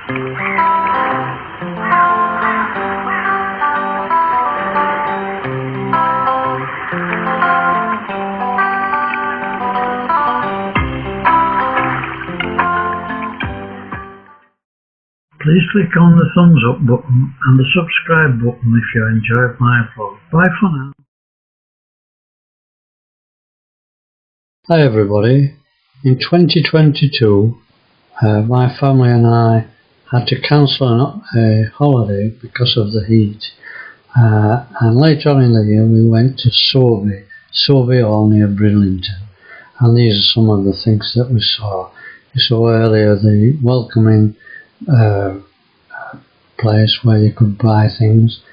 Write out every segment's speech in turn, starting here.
Please click on the thumbs up button and the subscribe button if you enjoyed my vlog. Bye for now. Hi everybody. In 2022 my family and I had to cancel a holiday because of the heat, and later on in the year we went to Sewerby Hall near Bridlington, and these are some of the things that we saw. You saw earlier the welcoming place where you could buy things,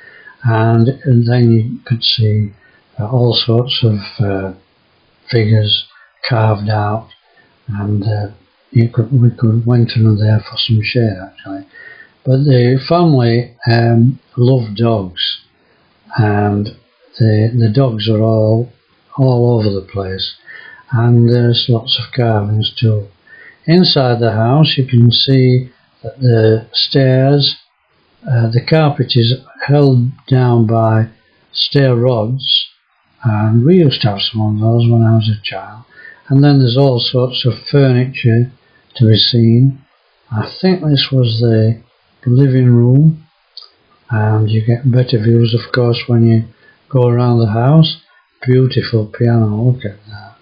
and then you could see all sorts of figures carved out, and we went in there for some shade actually. But the family love dogs, and the dogs are all over the place, and there's lots of carvings too. Inside the house you can see that the stairs, the carpet is held down by stair rods, and we used to have some of those when I was a child. And then there's all sorts of furniture to be seen. I think this was the living room, and you get better views of course when you go around the house. Beautiful piano, look at that.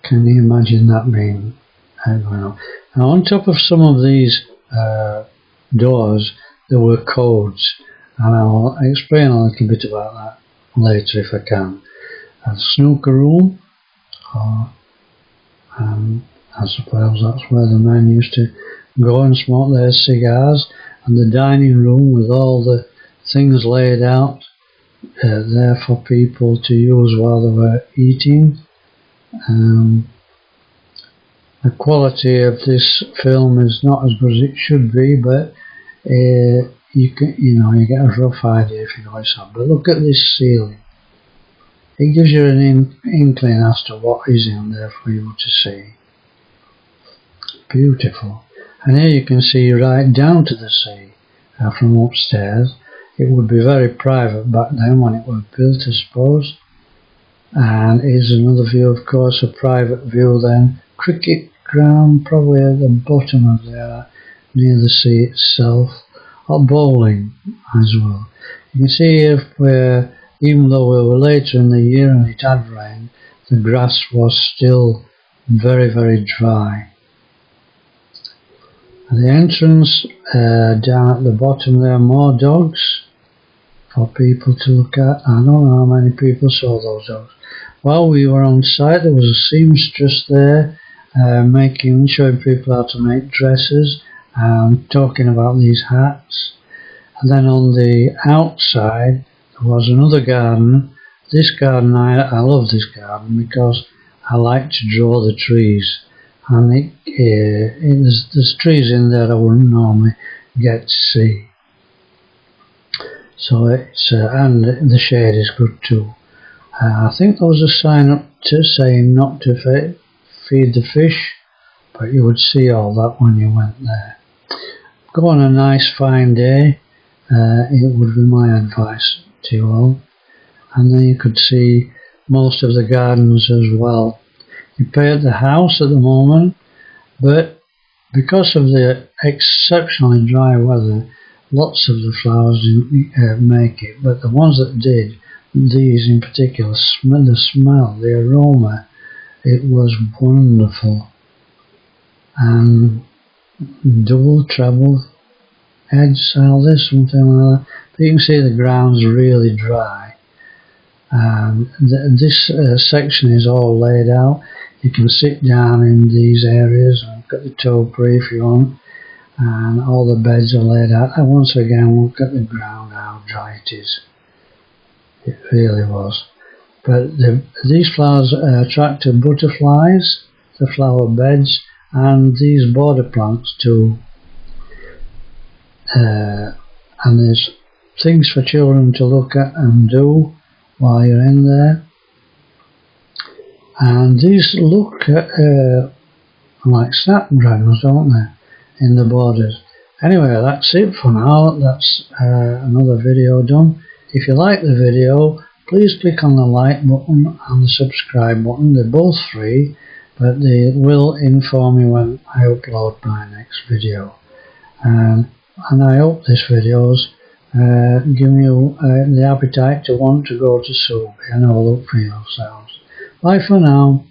Can you imagine that being going on? Now on top of some of these doors there were codes, and I'll explain a little bit about that later if I can. A snooker room, I suppose that's where the men used to go and smoke their cigars, and the dining room with all the things laid out there for people to use while they were eating. The quality of this film is not as good as it should be, but you get a rough idea if you go inside. But look at this ceiling. It gives you an inkling as to what is in there for you to see. Beautiful. And here you can see right down to the sea from upstairs. It would be very private back then when it was built, I suppose. And here's another view, of course, a private view then. Cricket ground probably at the bottom of there near the sea itself, or bowling as well. You can see here where, even though we were later in the year and it had rained, the grass was still very, very dry. At the entrance down at the bottom there, more dogs for people to look at. I don't know how many people saw those dogs. While we were on site there was a seamstress there showing people how to make dresses and talking about these hats. And then on the outside there was another garden. This garden, I love this garden because I like to draw the trees, and there's trees in there I wouldn't normally get to see. So it's and the shade is good too. I think there was a sign up saying not to feed the fish, but you would see all that when you went there. Go on a nice fine day, it would be my advice to you all. And then you could see most of the gardens as well. You pay at the house at the moment, but because of the exceptionally dry weather, lots of the flowers didn't make it, but the ones that did, these in particular, the smell, the aroma, it was wonderful. And double, treble, heads, this, something like that. But you can see the ground's really dry. This section is all laid out. You can sit down in these areas and look at the topiary if you want, and all the beds are laid out. And once again, look at the ground, how dry it is. It really was. But these flowers attracted butterflies, the flower beds, and these border plants too. And there's things for children to look at and do while you're in there. And these look like snapdragons, don't they, in the borders. Anyway, that's it for now. That's another video done. If you like the video, please click on the like button and the subscribe button. They're both free, but they will inform you when I upload my next video. And I hope this video's given you the appetite to want to go to Sewerby and have a look for yourselves. Bye for now.